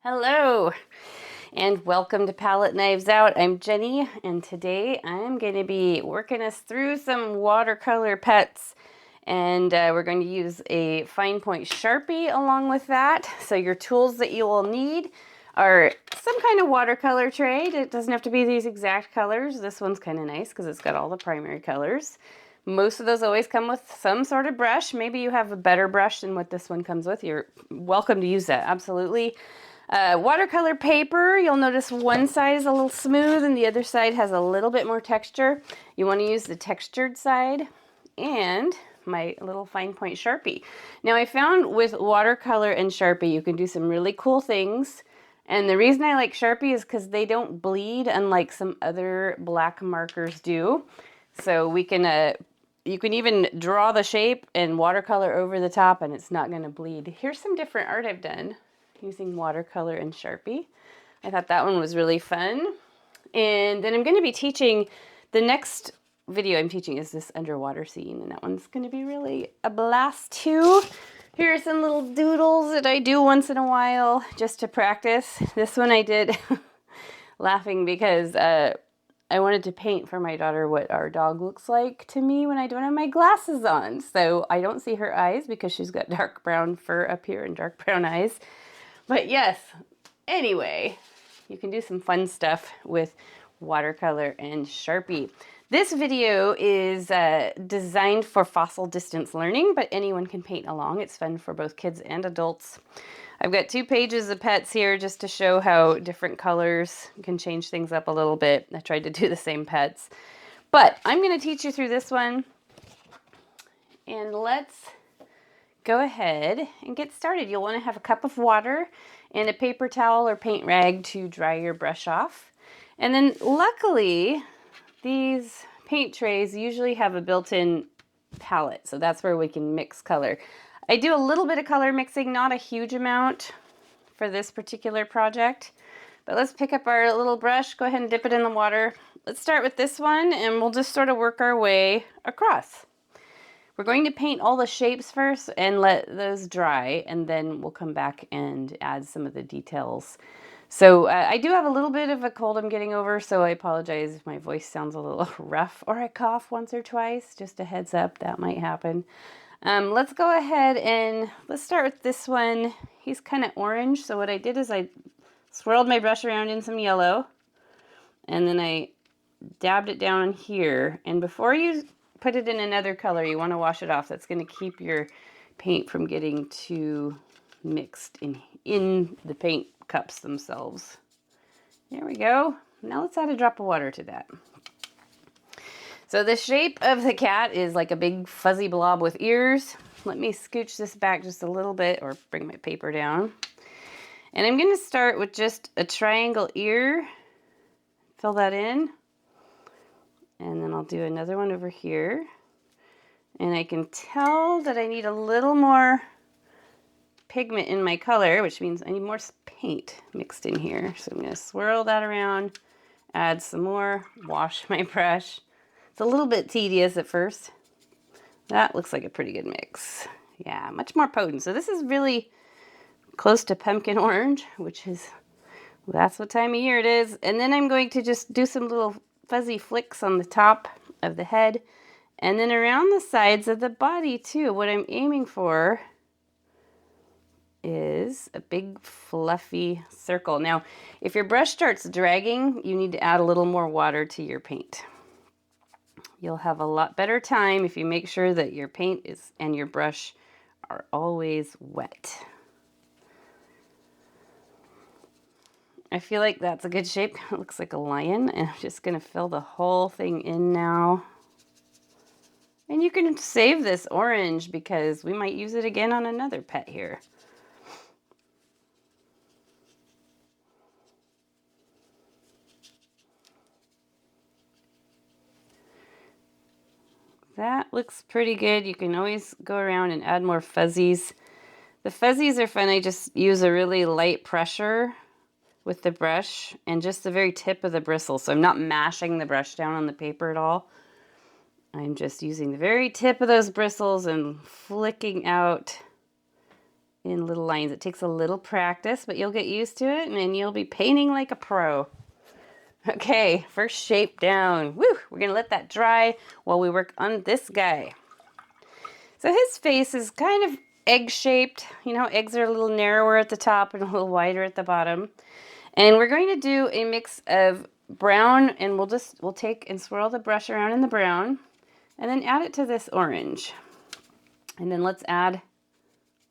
Hello and welcome to Palette Knives Out. I'm Jenny and today I'm going to be working us through some watercolor pets, and we're going to use a fine point Sharpie along with that. So your tools that you will need are some kind of watercolor tray. It doesn't have to be these exact colors. This one's kind of nice because it's got all the primary colors. Most of those always come with some sort of brush. Maybe you have a better brush than what this one comes with. You're welcome to use that, absolutely. Watercolor paper, you'll notice one side is a little smooth and the other side has a little bit more texture. You want to use the textured side, and my little fine point Sharpie. Now I found with watercolor and Sharpie you can do some really cool things, and the reason I like Sharpie is because they don't bleed unlike some other black markers do. So we can you can even draw the shape and watercolor over the top and it's not going to bleed. Here's some different art I've done using watercolor and Sharpie. I thought that one was really fun. And then I'm going to be teaching, the next video I'm teaching is this underwater scene, and that one's going to be really a blast too. Here are some little doodles that I do once in a while just to practice. This one I did laughing because I wanted to paint for my daughter what our dog looks like to me when I don't have my glasses on. So I don't see her eyes because she's got dark brown fur up here and dark brown eyes. But yes, anyway, you can do some fun stuff with watercolor and Sharpie. This video is designed for fossil distance learning, but anyone can paint along. It's fun for both kids and adults. I've got 2 pages of pets here just to show how different colors can change things up a little bit. I tried to do the same pets. But I'm going to teach you through this one. And let's go ahead and get started. You'll want to have a cup of water and a paper towel or paint rag to dry your brush off. And then luckily, these paint trays usually have a built-in palette, so that's where we can mix color. I do a little bit of color mixing, not a huge amount for this particular project. But let's pick up our little brush, go ahead and dip it in the water. Let's start with this one and we'll just sort of work our way across. We're going to paint all the shapes first and let those dry, and then we'll come back and add some of the details. So I do have a little bit of a cold I'm getting over, so I apologize if my voice sounds a little rough or I cough once or twice. Just a heads up, that might happen. Let's go ahead and let's start with this one. He's kind of orange, so what I did is I swirled my brush around in some yellow, and then I dabbed it down here. And before you put it in another color, you want to wash it off. That's going to keep your paint from getting too mixed in the paint cups themselves. There we go. Now let's add a drop of water to that. So the shape of the cat is like a big fuzzy blob with ears. Let me scooch this back just a little bit or bring my paper down. And I'm going to start with just a triangle ear. Fill that in. And then I'll do another one over here. And I can tell that I need a little more pigment in my color, which means I need more paint mixed in here. So I'm going to swirl that around, add some more, wash my brush. It's a little bit tedious at first. That looks like a pretty good mix. Yeah, much more potent. So this is really close to pumpkin orange, which is, well, that's what time of year it is. And then I'm going to just do some little fuzzy flicks on the top of the head and then around the sides of the body too. What I'm aiming for is a big fluffy circle. Now, if your brush starts dragging, you need to add a little more water to your paint. You'll have a lot better time if you make sure that your paint is and your brush are always wet. I feel like that's a good shape. It looks like a lion, and I'm just going to fill the whole thing in now. And you can save this orange because we might use it again on another pet here. That looks pretty good. You can always go around and add more fuzzies. The fuzzies are fun. I just use a really light pressure with the brush and just the very tip of the bristle. So I'm not mashing the brush down on the paper at all. I'm just using the very tip of those bristles and flicking out in little lines. It takes a little practice, but you'll get used to it and then you'll be painting like a pro. Okay, first shape down. Woo! We're gonna let that dry while we work on this guy. So his face is kind of egg-shaped. You know, eggs are a little narrower at the top and a little wider at the bottom. And we're going to do a mix of brown, and we'll take and swirl the brush around in the brown and then add it to this orange. And then let's add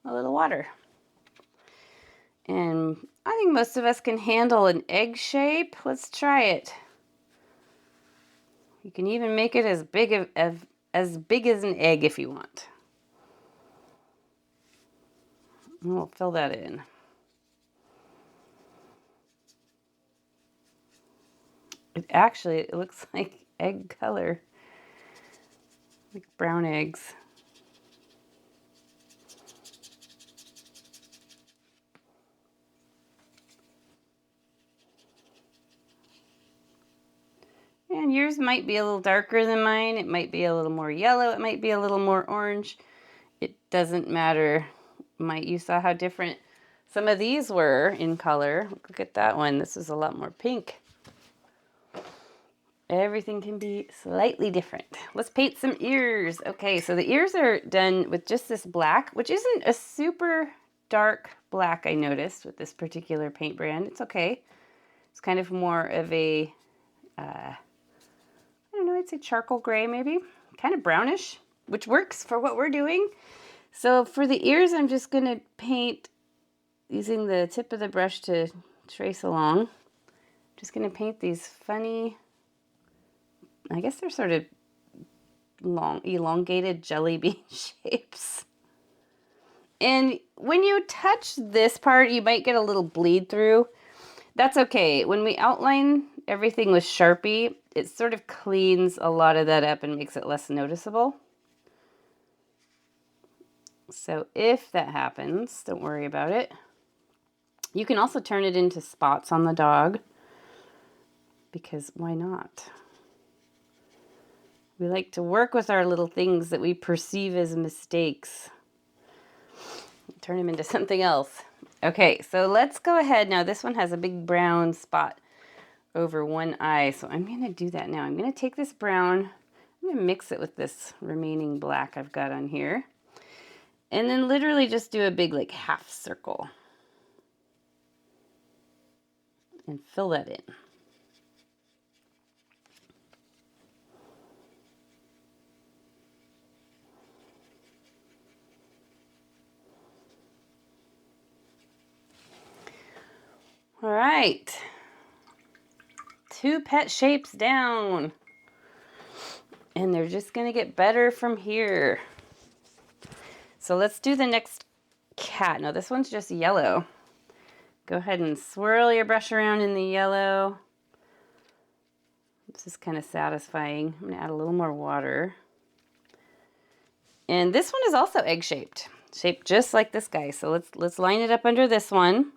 a little water. And I think most of us can handle an egg shape. Let's try it. You can even make it as big as an egg if you want. And we'll fill that in. It looks like egg color, like brown eggs. And yours might be a little darker than mine. It might be a little more yellow. It might be a little more orange. It doesn't matter. You saw how different some of these were in color. Look at that one. This is a lot more pink. Everything can be slightly different. Let's paint some ears. Okay, so the ears are done with just this black, which isn't a super dark black, I noticed, with this particular paint brand. It's okay. It's kind of more of a, I don't know, I'd say charcoal gray maybe. Kind of brownish, which works for what we're doing. So for the ears, I'm just going to paint using the tip of the brush to trace along. Just going to paint these funny, I guess they're sort of long, elongated jelly bean shapes. And when you touch this part, you might get a little bleed through. That's okay. When we outline everything with Sharpie, it sort of cleans a lot of that up and makes it less noticeable. So if that happens, don't worry about it. You can also turn it into spots on the dog, because why not? We like to work with our little things that we perceive as mistakes. Turn them into something else. Okay, so let's go ahead. Now this one has a big brown spot over one eye, so I'm going to do that now. I'm going to take this brown, I'm going to mix it with this remaining black I've got on here, and then literally just do a big like half circle and fill that in. All right, 2 pet shapes down, and they're just gonna get better from here. So let's do the next cat. Now this one's just yellow. Go ahead and swirl your brush around in the yellow. This is kind of satisfying. I'm gonna add a little more water. And this one is also egg-shaped, shaped just like this guy. So let's line it up under this one.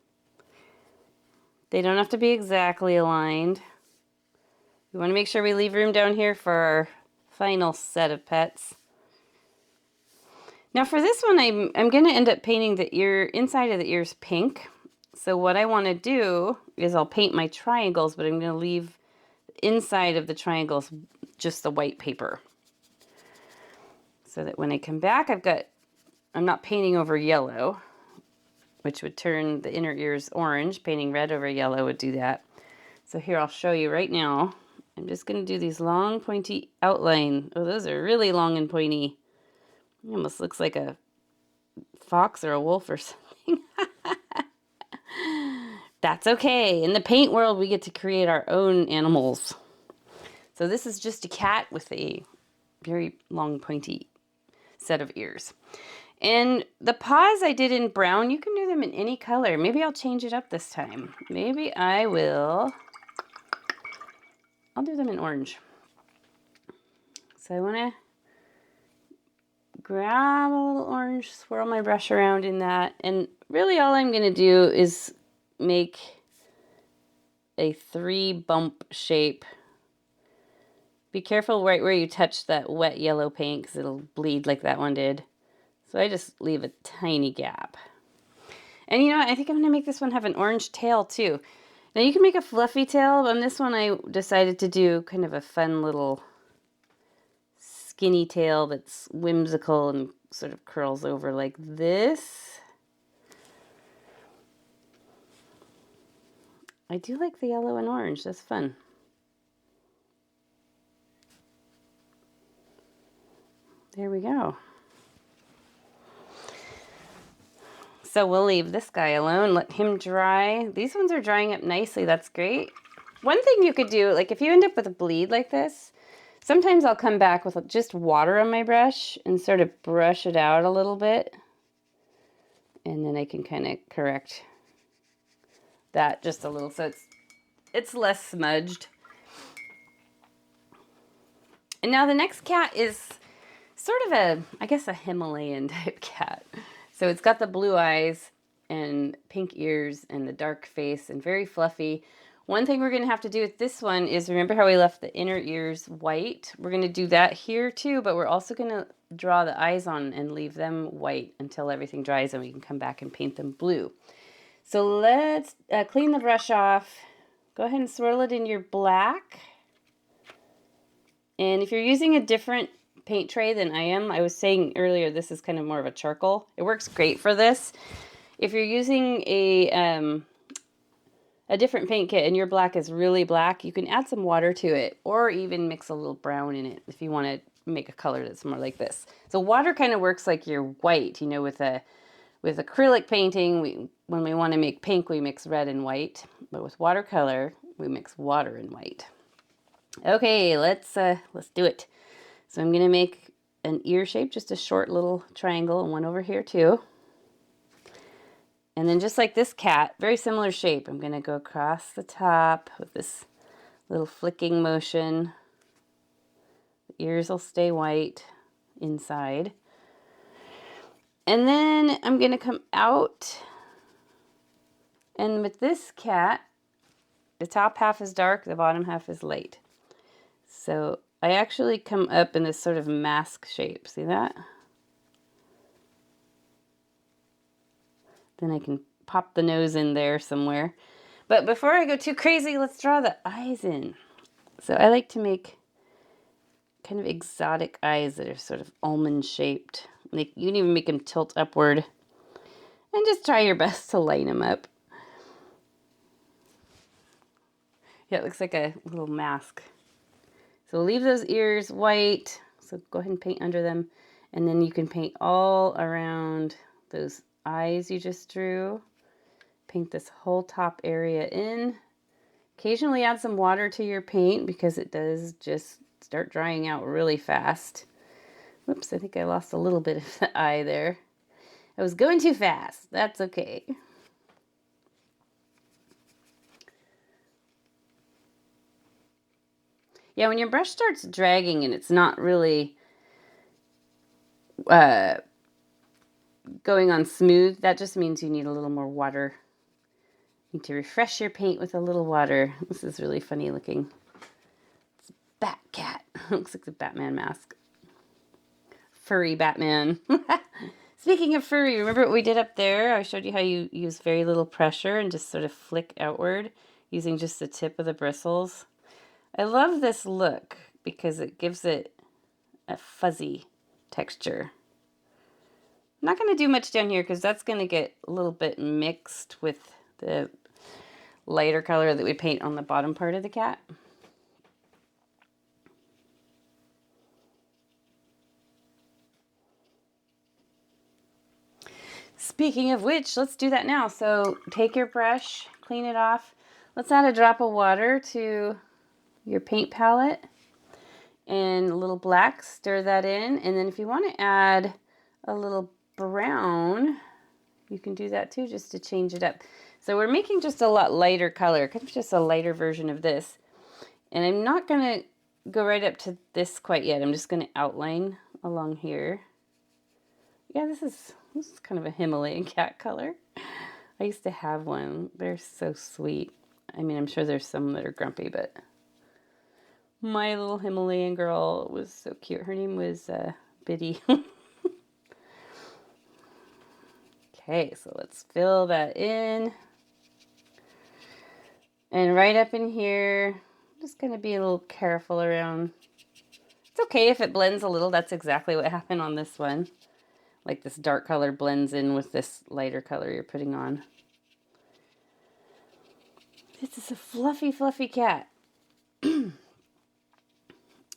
They don't have to be exactly aligned. We want to make sure we leave room down here for our final set of pets. Now for this one, I'm going to end up painting the ear, inside of the ears pink. So what I want to do is I'll paint my triangles, but I'm going to leave the inside of the triangles just the white paper. So that when I come back, I'm not painting over yellow, which would turn the inner ears orange. Painting red over yellow would do that. So here, I'll show you right now. I'm just going to do these long, pointy outline. Oh, those are really long and pointy. It almost looks like a fox or a wolf or something. That's okay. In the paint world, we get to create our own animals. So this is just a cat with a very long, pointy set of ears. And the paws I did in brown, you can do them in any color. Maybe I'll change it up this time. Maybe I'll do them in orange. So I want to grab a little orange, swirl my brush around in that, and really all I'm going to do is make a 3 bump shape. Be careful right where you touch that wet yellow paint because it'll bleed like that one did. So I just leave a tiny gap. And you know what? I think I'm going to make this one have an orange tail too. Now you can make a fluffy tail, but on this one I decided to do kind of a fun little skinny tail that's whimsical and sort of curls over like this. I do like the yellow and orange. That's fun. There we go. So we'll leave this guy alone, let him dry. These ones are drying up nicely. That's great. One thing you could do, like if you end up with a bleed like this, sometimes I'll come back with just water on my brush and sort of brush it out a little bit. And then I can kind of correct that just a little so it's less smudged. And now the next cat is sort of I guess a Himalayan type cat. So it's got the blue eyes and pink ears and the dark face and very fluffy. One thing we're going to have to do with this one is remember how we left the inner ears white? We're going to do that here too, but we're also going to draw the eyes on and leave them white until everything dries and we can come back and paint them blue. So let's clean the brush off. Go ahead and swirl it in your black. And if you're using a different paint tray than I am, I was saying earlier this is kind of more of a charcoal. It works great for this. If you're using a different paint kit and your black is really black, you can add some water to it or even mix a little brown in it if you want to make a color that's more like this. So water kind of works like your white, you know, with acrylic painting, when we want to make pink, we mix red and white, but with watercolor, we mix water and white. Okay, let's do it. So I'm going to make an ear shape, just a short little triangle, and one over here too. And then just like this cat, very similar shape, I'm going to go across the top with this little flicking motion. The ears will stay white inside. And then I'm going to come out, and with this cat, the top half is dark, the bottom half is light. So I actually come up in this sort of mask shape. See that? Then I can pop the nose in there somewhere. But before I go too crazy, let's draw the eyes in. So I like to make kind of exotic eyes that are sort of almond shaped. Like you can even make them tilt upward. And just try your best to line them up. Yeah, it looks like a little mask. So leave those ears white. So go ahead and paint under them. And then you can paint all around those eyes you just drew. Paint this whole top area in. Occasionally add some water to your paint because it does just start drying out really fast. Whoops, I think I lost a little bit of the eye there. I was going too fast. That's okay. Yeah, when your brush starts dragging and it's not really going on smooth, that just means you need a little more water. You need to refresh your paint with a little water. This is really funny looking. It's a bat cat. Looks like the Batman mask. Furry Batman. Speaking of furry, remember what we did up there? I showed you how you use very little pressure and just sort of flick outward using just the tip of the bristles. I love this look because it gives it a fuzzy texture. I'm not going to do much down here because that's going to get a little bit mixed with the lighter color that we paint on the bottom part of the cat. Speaking of which, let's do that now. So take your brush, clean it off. Let's add a drop of water to your paint palette and a little black, stir that in. And then if you want to add a little brown, you can do that too, just to change it up. So we're making just a lot lighter color, kind of just a lighter version of this. And I'm not going to go right up to this quite yet. I'm just going to outline along here. Yeah, this is kind of a Himalayan cat color. I used to have one. They're so sweet. I mean, I'm sure there's some that are grumpy, but my little Himalayan girl was so cute. Her name was Biddy. Okay. Okay, so let's fill that in. And right up in here, I'm just going to be a little careful around. It's okay if it blends a little. That's exactly what happened on this one. Like this dark color blends in with this lighter color you're putting on. This is a fluffy, fluffy cat. And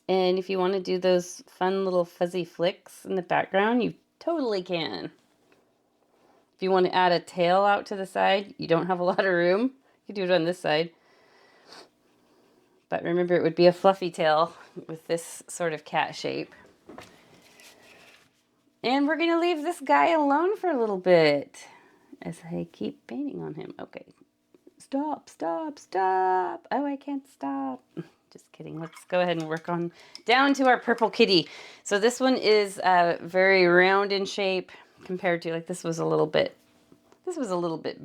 if you want to do those fun little fuzzy flicks in the background, you totally can. If you want to add a tail out to the side, you don't have a lot of room, you can do it on this side. But remember, it would be a fluffy tail with this sort of cat shape. And we're going to leave this guy alone for a little bit as I keep painting on him. Okay. Stop, stop, stop. Oh, I can't stop. Just kidding. Let's go ahead and work on down to our purple kitty. So this one is very round in shape compared to, like, this was a little bit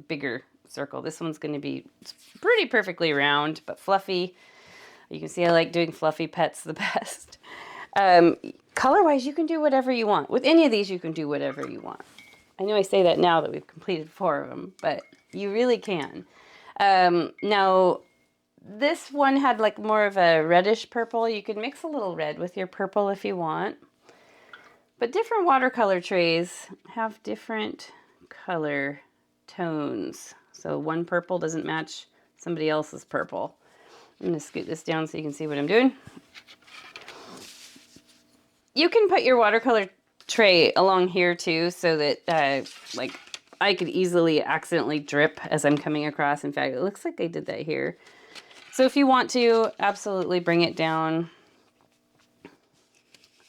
bigger circle. This one's going to be pretty perfectly round, but fluffy. You can see I like doing fluffy pets the best. Color-wise, you can do whatever you want. With any of these, you can do whatever you want. I know I say that now that we've completed 4 of them, but you really can. Now, this one had like more of a reddish purple. You could mix a little red with your purple if you want. But different watercolor trays have different color tones. So one purple doesn't match somebody else's purple. I'm going to scoot this down so you can see what I'm doing. You can put your watercolor tray along here too so that like I could easily accidentally drip as I'm coming across. In fact, it looks like I did that here. So if you want to, absolutely bring it down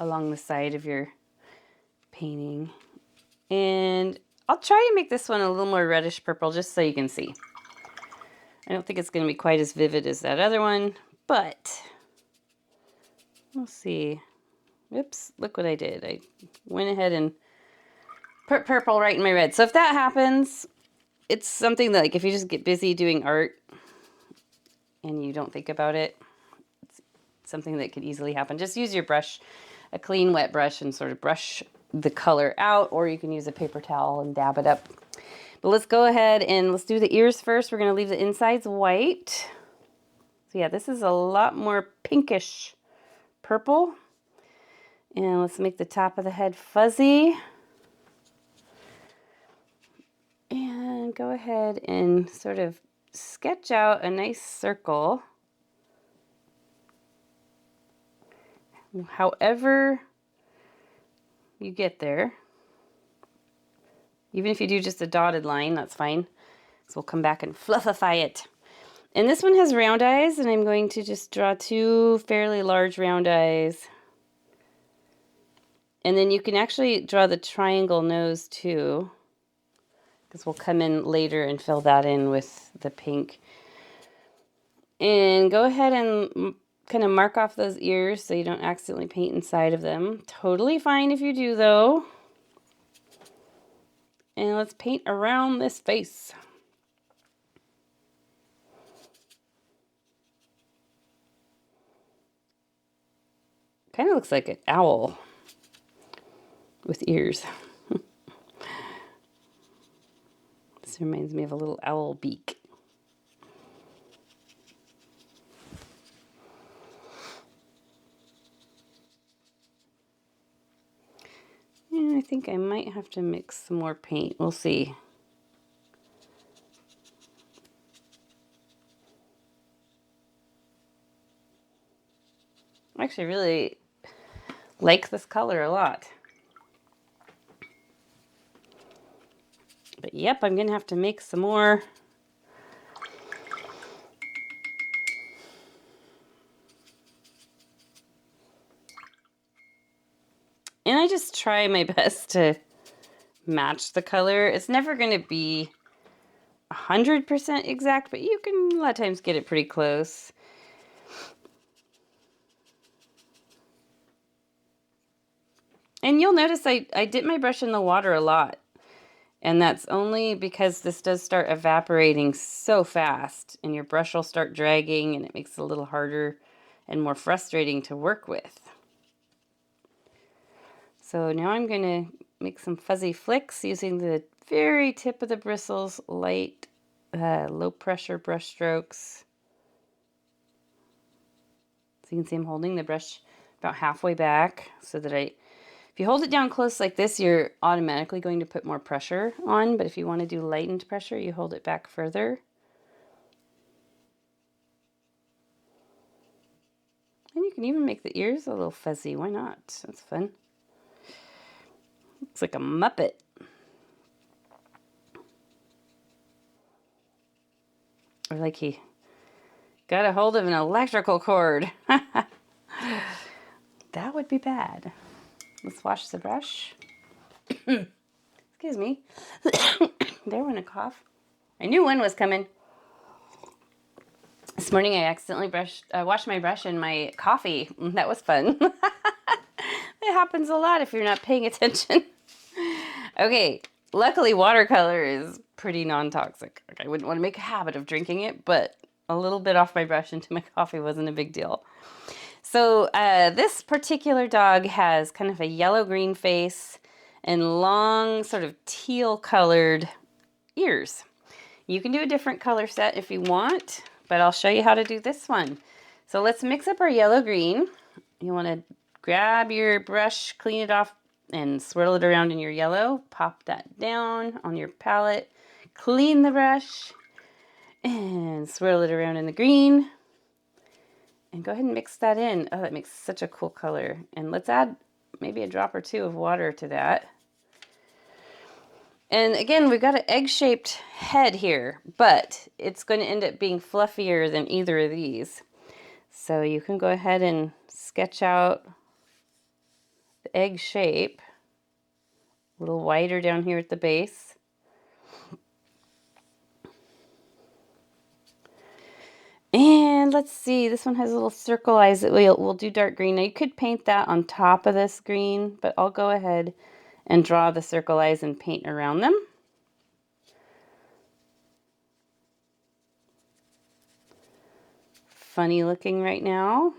along the side of your painting. And I'll try to make this one a little more reddish purple just so you can see. I don't think it's going to be quite as vivid as that other one, but we'll see. Oops, look what I did. I went ahead and put purple right in my red. So if that happens, it's something that, like, if you just get busy doing art and you don't think about it, it's something that could easily happen. Just use your brush, a clean wet brush, and sort of brush the color out, or you can use a paper towel and dab it up. But let's go ahead and let's do the ears first. We're going to leave the insides white. So yeah, this is a lot more pinkish purple. And let's make the top of the head fuzzy. And go ahead and sort of sketch out a nice circle. However you get there. Even if you do just a dotted line, that's fine. So we'll come back and fluffify it. And this one has round eyes, and I'm going to just draw 2 fairly large round eyes. And then you can actually draw the triangle nose too, because we'll come in later and fill that in with the pink. And go ahead and kind of mark off those ears so you don't accidentally paint inside of them. Totally fine if you do, though. And let's paint around this face. Kind of looks like an owl with ears. This reminds me of a little owl beak. And I think I might have to mix some more paint. We'll see. I actually really like this color a lot. But yep, I'm going to have to make some more. And I just try my best to match the color. It's never going to be 100% exact, but you can a lot of times get it pretty close. And you'll notice I dip my brush in the water a lot. And that's only because this does start evaporating so fast, and your brush will start dragging, and it makes it a little harder and more frustrating to work with. So now I'm going to make some fuzzy flicks using the very tip of the bristles, light, low pressure brush strokes. So you can see I'm holding the brush about halfway back so that if you hold it down close like this, you're automatically going to put more pressure on, but if you want to do lightened pressure, you hold it back further. And you can even make the ears a little fuzzy. Why not? That's fun. Looks like a Muppet. Or like he got a hold of an electrical cord. That would be bad. Let's wash the brush. Excuse me. There went a cough. I knew one was coming. This morning I accidentally washed my brush in my coffee. That was fun. It happens a lot if you're not paying attention. Okay, luckily watercolor is pretty non-toxic. I wouldn't want to make a habit of drinking it, but a little bit off my brush into my coffee wasn't a big deal. So this particular dog has kind of a yellow-green face and long sort of teal-colored ears. You can do a different color set if you want, but I'll show you how to do this one. So let's mix up our yellow-green. You want to grab your brush, clean it off, and swirl it around in your yellow. Pop that down on your palette. Clean the brush and swirl it around in the green. And go ahead and mix that in. Oh, that makes such a cool color. And let's add maybe a drop or two of water to that. And again, we've got an egg-shaped head here, but it's going to end up being fluffier than either of these. So you can go ahead and sketch out the egg shape, a little wider down here at the base. And let's see, this one has little circle eyes that we'll do dark green. Now you could paint that on top of this green, but I'll go ahead and draw the circle eyes and paint around them. Funny looking right now.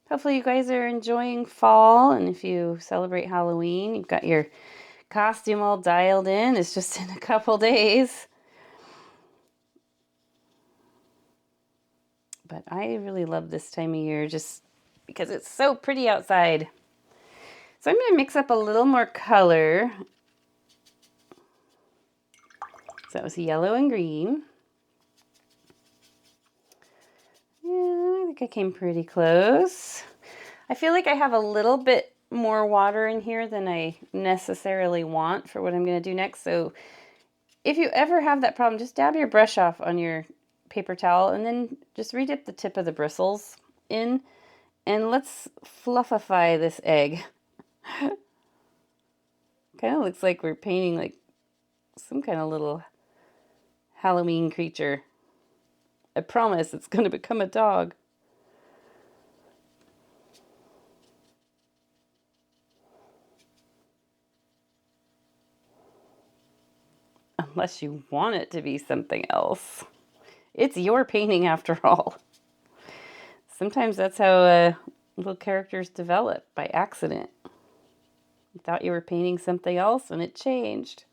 Hopefully you guys are enjoying fall, and if you celebrate Halloween, you've got your costume all dialed in. It's just in a couple days. But I really love this time of year just because it's so pretty outside. So I'm going to mix up a little more color. So that was yellow and green. Yeah, I think I came pretty close. I feel like I have a little bit more water in here than I necessarily want for what I'm going to do next. So if you ever have that problem, just dab your brush off on your paper towel and then just redip the tip of the bristles in, and let's fluffify this egg. Kind of looks like we're painting like some kind of little Halloween creature. I promise it's going to become a dog. Unless you want it to be something else. It's your painting after all. Sometimes that's how little characters develop, by accident. You thought you were painting something else and it changed.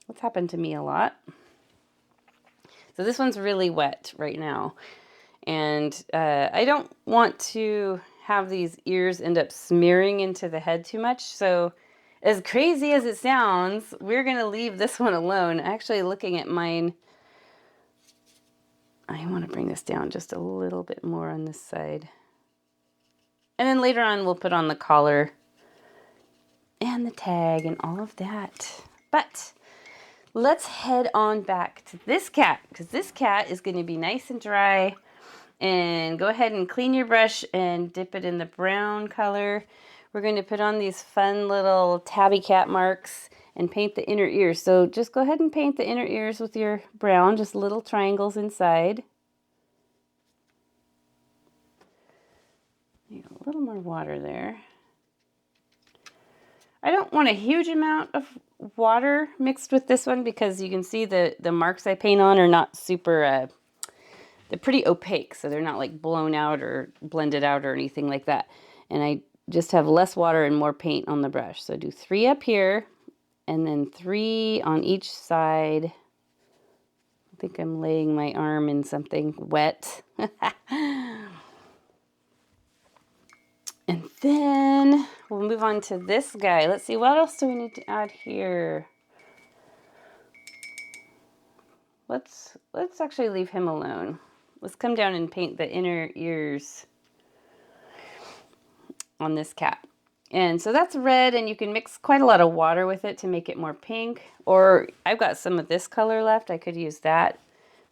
That's happened to me a lot. So this one's really wet right now. And I don't want to have these ears end up smearing into the head too much. So as crazy as it sounds, we're going to leave this one alone. Actually, looking at mine, I want to bring this down just a little bit more on this side. And then later on, we'll put on the collar and the tag and all of that. But let's head on back to this cat, because this cat is going to be nice and dry. And go ahead and clean your brush and dip it in the brown color. We're going to put on these fun little tabby cat marks and paint the inner ears. So just go ahead and paint the inner ears with your brown, just little triangles inside. Need a little more water there. I don't want a huge amount of water mixed with this one because you can see the marks I paint on are not super they're pretty opaque, so they're not like blown out or blended out or anything like that. And I just have less water and more paint on the brush. So do 3 up here and then 3 on each side. I think I'm laying my arm in something wet. And then we'll move on to this guy. Let's see, what else do we need to add here? Let's actually leave him alone. Let's come down and paint the inner ears on this cat. And so that's red, and you can mix quite a lot of water with it to make it more pink. Or I've got some of this color left. I could use that.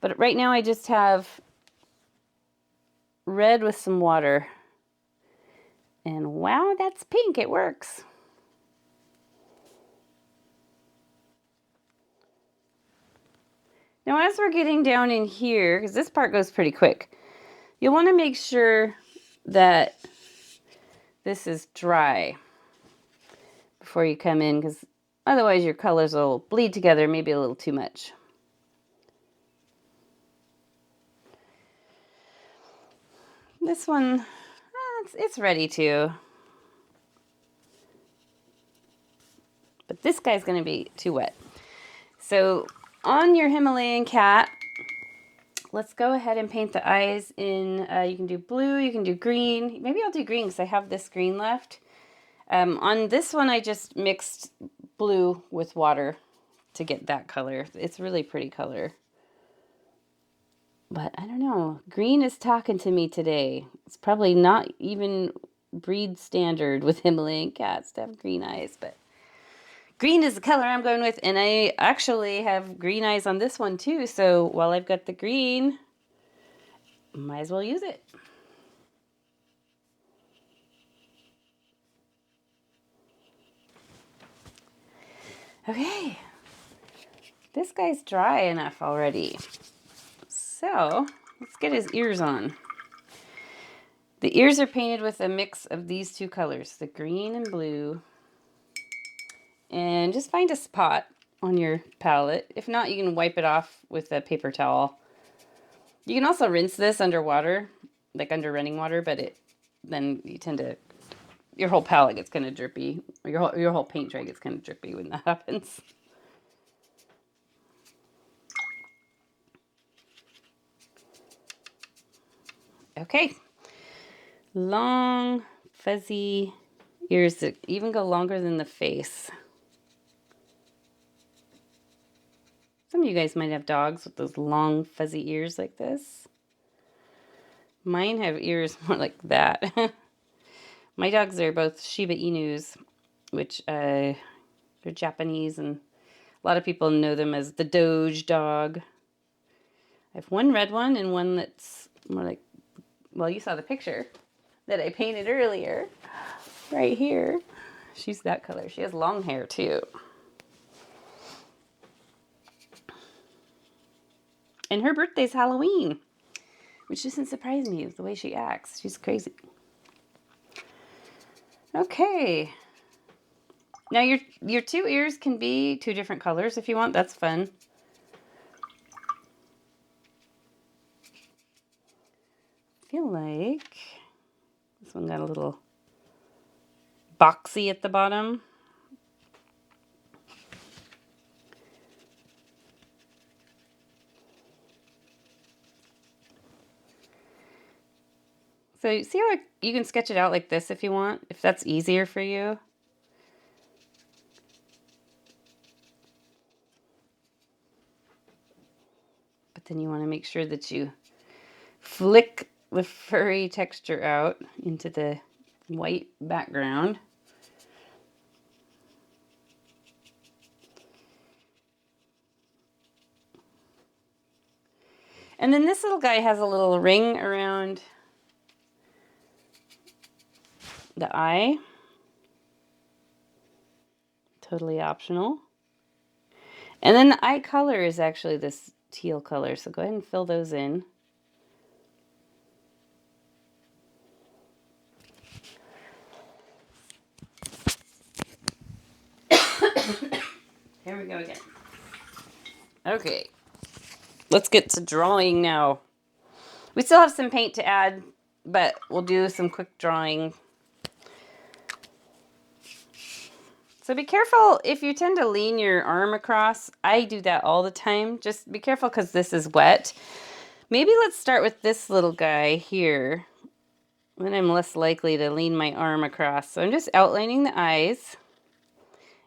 But right now I just have red with some water. And wow, that's pink. It works. Now as we're getting down in here, because this part goes pretty quick, you'll want to make sure that this is dry before you come in, because otherwise your colors will bleed together maybe a little too much. This one, it's ready to. But this guy's going to be too wet. So on your Himalayan cat, let's go ahead and paint the eyes in, you can do blue, you can do green. Maybe I'll do green because I have this green left. On this one, I just mixed blue with water to get that color. It's really pretty color. But I don't know, green is talking to me today. It's probably not even breed standard with Himalayan cats to have green eyes, but green is the color I'm going with, and I actually have green eyes on this one too, so while I've got the green, might as well use it. Okay, this guy's dry enough already. So let's get his ears on. The ears are painted with a mix of these 2 colors, the green and blue. And just find a spot on your palette. If not, you can wipe it off with a paper towel. You can also rinse this underwater, like under running water, but then you tend to, your whole palette gets kind of drippy. Or your whole paint tray gets kind of drippy when that happens. Okay. Long, fuzzy ears that even go longer than the face. Some of you guys might have dogs with those long, fuzzy ears like this. Mine have ears more like that. My dogs are both Shiba Inus, which they're Japanese, and a lot of people know them as the Doge dog. I have one red one and one that's more like, well, you saw the picture that I painted earlier, right here. She's that color. She has long hair too. And her birthday's Halloween, which doesn't surprise me with the way she acts. She's crazy. Okay. Now your 2 ears can be 2 different colors if you want. That's fun. I feel like this one got a little boxy at the bottom. So see how you can sketch it out like this if you want, if that's easier for you. But then you want to make sure that you flick the furry texture out into the white background. And then this little guy has a little ring around the eye. Totally optional. And then the eye color is actually this teal color, so go ahead and fill those in. Here we go again. Okay, let's get to drawing now. We still have some paint to add, but we'll do some quick drawing. So be careful if you tend to lean your arm across. I do that all the time. Just be careful because this is wet. Maybe let's start with this little guy here. Then I'm less likely to lean my arm across. So I'm just outlining the eyes.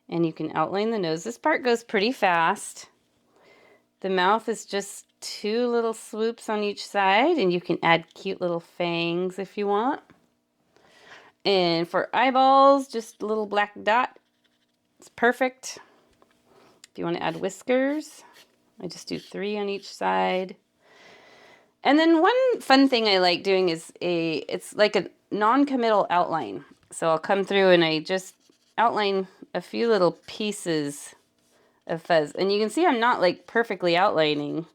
And you can outline the nose. This part goes pretty fast. The mouth is just 2 little swoops on each side. And you can add cute little fangs if you want. And for eyeballs, just a little black dot. It's perfect. If you want to add whiskers, I just do 3 on each side. And then one fun thing I like doing is it's like a non-committal outline. So I'll come through and I just outline a few little pieces of fuzz. And you can see I'm not like perfectly outlining.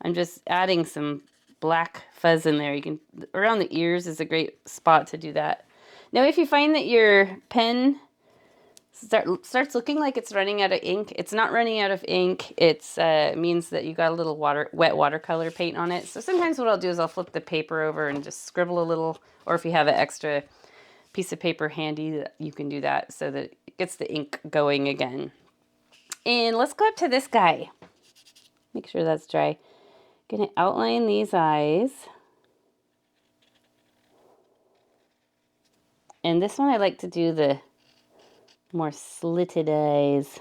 I'm just adding some black fuzz in there. You can, around the ears is a great spot to do that. Now if you find that your pen starts looking like it's running out of ink, it's not running out of ink. It's means that you got a little wet watercolor paint on it. So sometimes what I'll do is I'll flip the paper over and just scribble a little, or if you have an extra piece of paper handy, you can do that so that it gets the ink going again. And let's go up to this guy. Make sure that's dry. Gonna outline these eyes. And this one I like to do the more slitted eyes.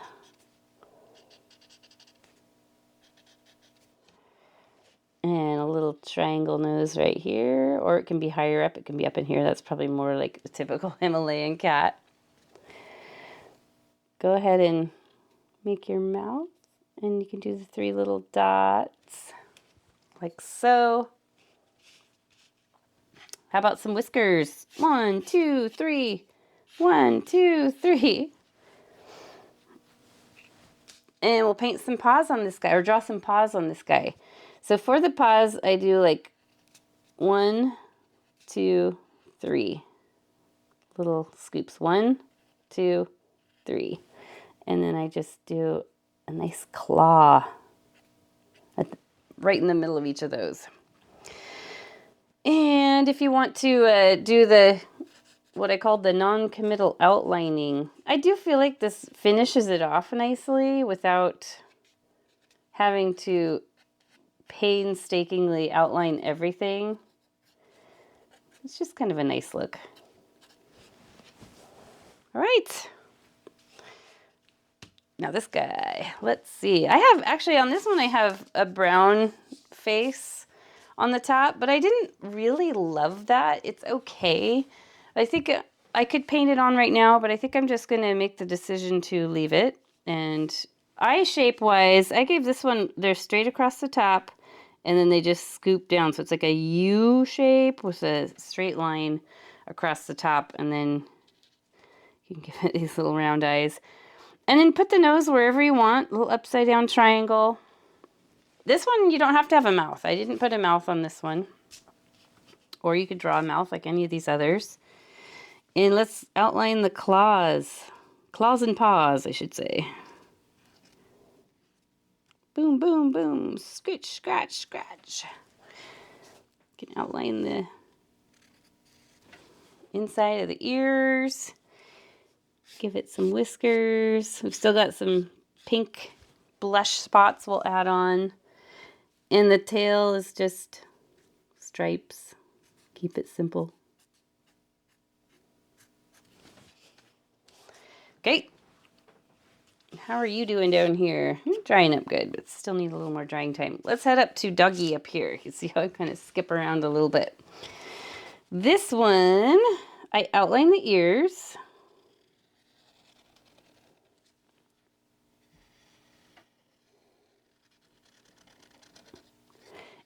And a little triangle nose right here, or it can be higher up. It can be up in here. That's probably more like a typical Himalayan cat. Go ahead and make your mouth, and you can do the 3 little dots, like so. How about some whiskers? 1, 2, 3. 1, 2, 3. And we'll paint some paws on this guy, or draw some paws on this guy. So for the paws, I do like 1, 2, 3. Little scoops. 1, 2, 3. And then I just do a nice claw right in the middle of each of those. And if you want to do the what I call the non-committal outlining, I do feel like this finishes it off nicely without having to painstakingly outline everything. It's just kind of a nice look. All right. Now this guy, let's see. I have, actually on this one I have a brown face on the top, but I didn't really love that. It's okay. I think I could paint it on right now, but I think I'm just going to make the decision to leave it. And eye shape wise, I gave this one, they're straight across the top and then they just scoop down. So it's like a U shape with a straight line across the top, and then you can give it these little round eyes. And then put the nose wherever you want, a little upside down triangle. This one, you don't have to have a mouth. I didn't put a mouth on this one. Or you could draw a mouth like any of these others. And let's outline the claws. Claws and paws, I should say. Boom, boom, boom. Scratch, scratch, scratch. You can outline the inside of the ears. Give it some whiskers. We've still got some pink blush spots we'll add on. And the tail is just stripes. Keep it simple. Okay. How are you doing down here? I'm drying up good, but still need a little more drying time. Let's head up to Doggy up here. You see how I kind of skip around a little bit. This one, I outline the ears.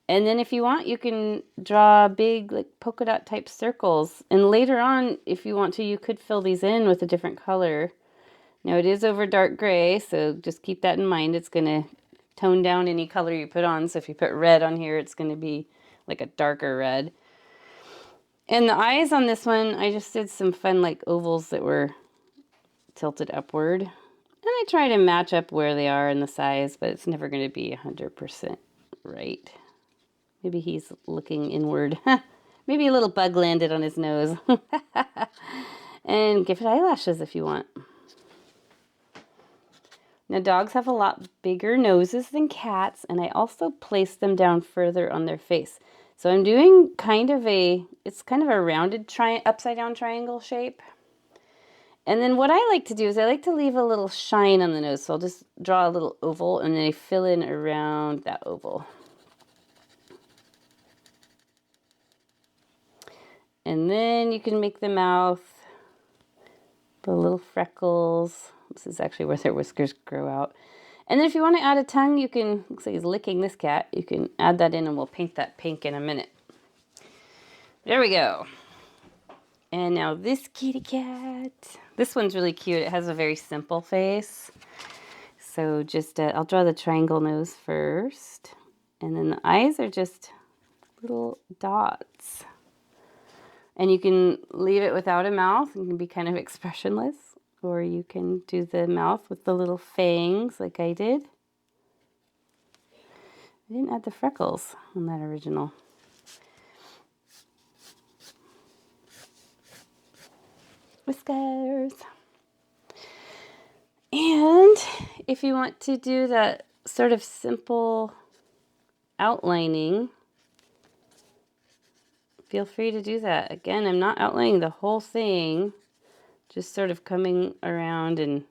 And then if you want, you can draw big like polka dot type circles. And later on, if you want to, you could fill these in with a different color. Now it is over dark gray, so just keep that in mind. It's going to tone down any color you put on. So if you put red on here, it's going to be like a darker red. And the eyes on this one, I just did some fun like ovals that were tilted upward. And I try to match up where they are in the size, but it's never going to be 100% right. Maybe he's looking inward. Maybe a little bug landed on his nose. And give it eyelashes if you want. Now dogs have a lot bigger noses than cats, and I also place them down further on their face. So I'm doing it's kind of a rounded upside down triangle shape. And then what I like to do is I like to leave a little shine on the nose. So I'll just draw a little oval and then I fill in around that oval. And then you can make the mouth, the little freckles. This is actually where their whiskers grow out. And then if you want to add a tongue, you can, looks like he's licking this cat. You can add that in and we'll paint that pink in a minute. There we go. And now this kitty cat. This one's really cute. It has a very simple face. So just, I'll draw the triangle nose first. And then the eyes are just little dots. And you can leave it without a mouth and can be kind of expressionless. Or you can do the mouth with the little fangs like I did. I didn't add the freckles on that original. Whiskers. And if you want to do that sort of simple outlining, feel free to do that. Again, I'm not outlining the whole thing, just sort of coming around and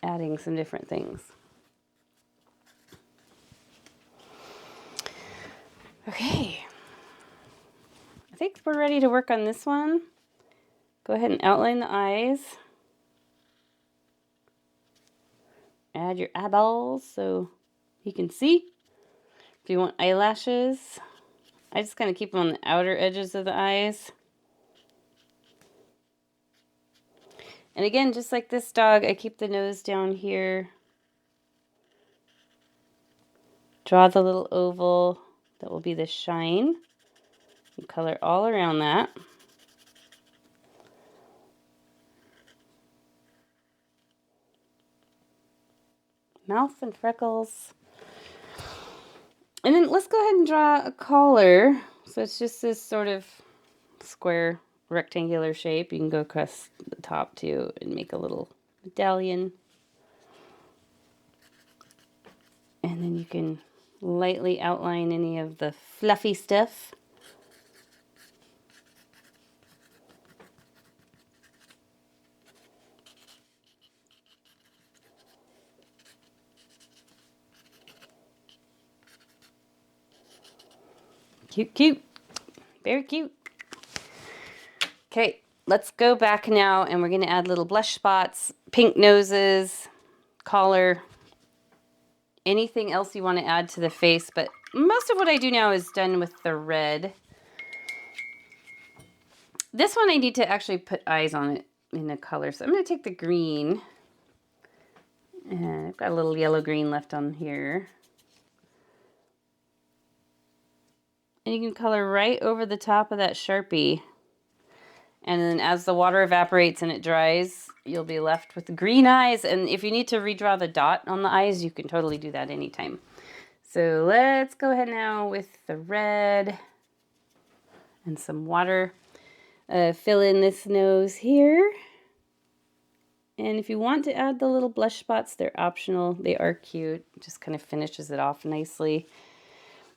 adding some different things. Okay. I think we're ready to work on this one. Go ahead and outline the eyes. Add your eyeballs so you can see. If you want eyelashes, I just kind of keep them on the outer edges of the eyes. And again, just like this dog, I keep the nose down here. Draw the little oval that will be the shine. And color all around that. Mouth and freckles. And then let's go ahead and draw a collar. So it's just this sort of square rectangular shape. You can go across the top too and make a little medallion. And then you can lightly outline any of the fluffy stuff. Cute, cute. Very cute. Okay, let's go back now and we're going to add little blush spots, pink noses, collar, anything else you want to add to the face. But most of what I do now is done with the red. This one I need to actually put eyes on it in a color. So I'm going to take the green. And I've got a little yellow-green left on here. And you can color right over the top of that Sharpie. And then as the water evaporates and it dries, you'll be left with green eyes. And if you need to redraw the dot on the eyes, you can totally do that anytime. So let's go ahead now with the red and some water. Fill in this nose here. And if you want to add the little blush spots, they're optional. They are cute. Just kind of finishes it off nicely.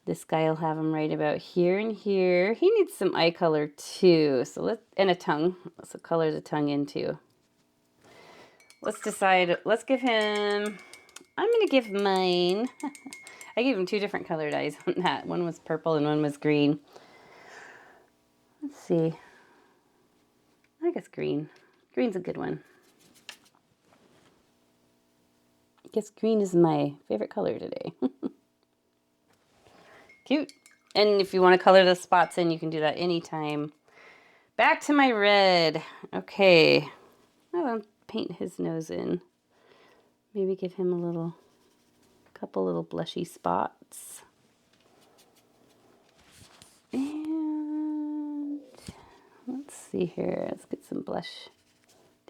This guy will have him right about here and here. He needs some eye color too. So and a tongue. So color the tongue in too. Let's decide. Let's give him, I'm going to give mine. I gave him two different colored eyes on that. One was purple and one was green. Let's see. I guess green. Green's a good one. I guess green is my favorite color today. Cute. And if you want to color the spots in, you can do that anytime. Back to my red. Okay. I'll paint his nose in. Maybe give him a couple little blushy spots. And let's see here. Let's get some blush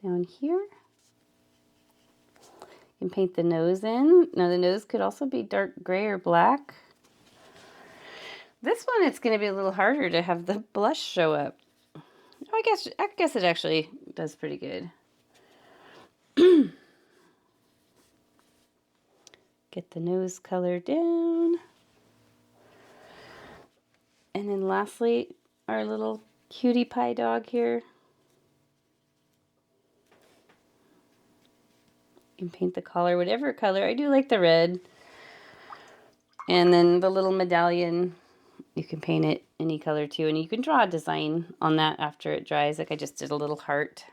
down here. You can paint the nose in. Now the nose could also be dark gray or black. This one, it's going to be a little harder to have the blush show up. I guess it actually does pretty good. Get the nose color down. And then lastly, our little cutie pie dog here. You can paint the collar, whatever color. I do like the red. And then the little medallion, you can paint it any color too. And you can draw a design on that after it dries. Like I just did a little heart.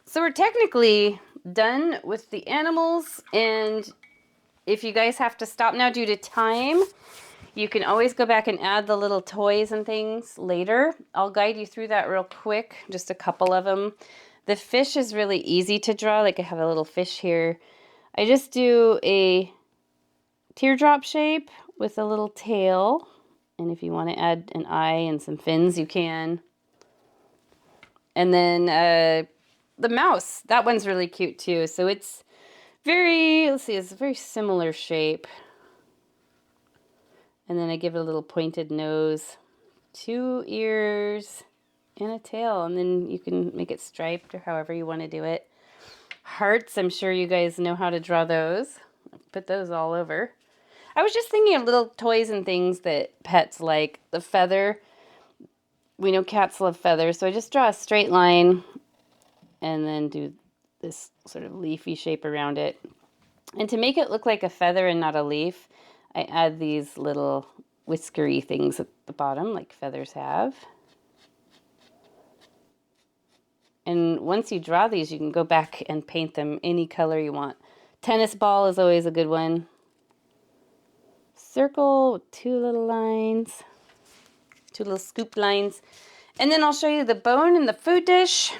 So we're technically done with the animals. And if you guys have to stop now due to time, you can always go back and add the little toys and things later. I'll guide you through that real quick, just a couple of them. The fish is really easy to draw. Like I have a little fish here. I just do a teardrop shape with a little tail. And if you want to add an eye and some fins, you can. And then the mouse, that one's really cute too. So it's it's a very similar shape. And then I give it a little pointed nose, 2 ears, and a tail. And then you can make it striped or however you want to do it. Hearts, I'm sure you guys know how to draw those. Put those all over. I was just thinking of little toys and things that pets like. The feather. We know cats love feathers, so I just draw a straight line and then do this sort of leafy shape around it. And to make it look like a feather and not a leaf, I add these little whiskery things at the bottom, like feathers have. And once you draw these, you can go back and paint them any color you want. Tennis ball is always a good one. Circle with 2 little lines, 2 little scoop lines. And then I'll show you the bone and the food dish.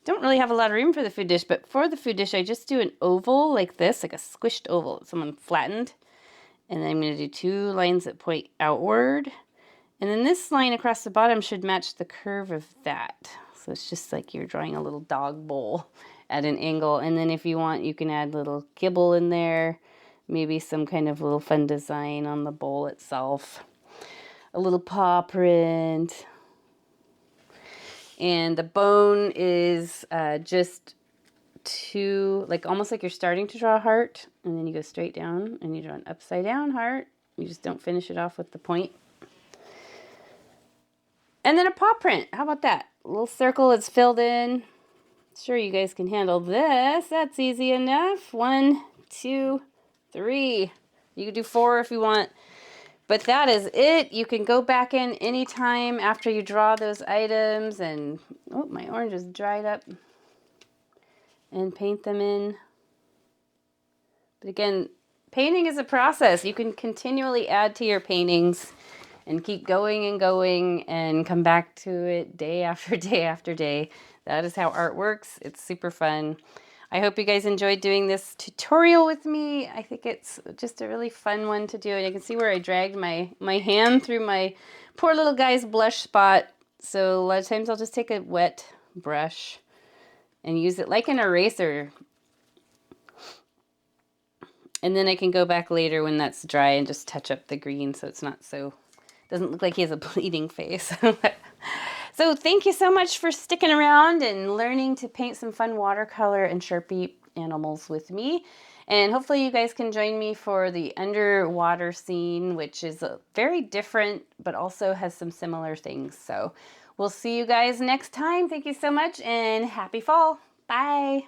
Don't really have a lot of room for the food dish, but for the food dish, I just do an oval like this, like a squished oval, someone flattened. And then I'm going to do 2 lines that point outward. And then this line across the bottom should match the curve of that. So it's just like you're drawing a little dog bowl at an angle. And then if you want, you can add little kibble in there. Maybe some kind of little fun design on the bowl itself. A little paw print. And the bone is just 2, like almost like you're starting to draw a heart, and then you go straight down and you draw an upside down heart. You just don't finish it off with the point. And then a paw print. How about that? A little circle is filled in. Sure, you guys can handle this. That's easy enough. 1, 2, 3. You can do 4 if you want. But that is it. You can go back in anytime after you draw those items and, oh, my orange is dried up, and paint them in. But again, painting is a process. You can continually add to your paintings and keep going and come back to it day after day after day. That is how art works. It's super fun. I hope you guys enjoyed doing this tutorial with me. I think it's just a really fun one to do. And you can see where I dragged my hand through my poor little guy's blush spot. So a lot of times I'll just take a wet brush and use it like an eraser. And then I can go back later when that's dry and just touch up the green so it's not so, doesn't look like he has a bleeding face. So thank you so much for sticking around and learning to paint some fun watercolor and Sharpie animals with me. And hopefully you guys can join me for the underwater scene, which is very different, but also has some similar things. So we'll see you guys next time. Thank you so much and happy fall. Bye.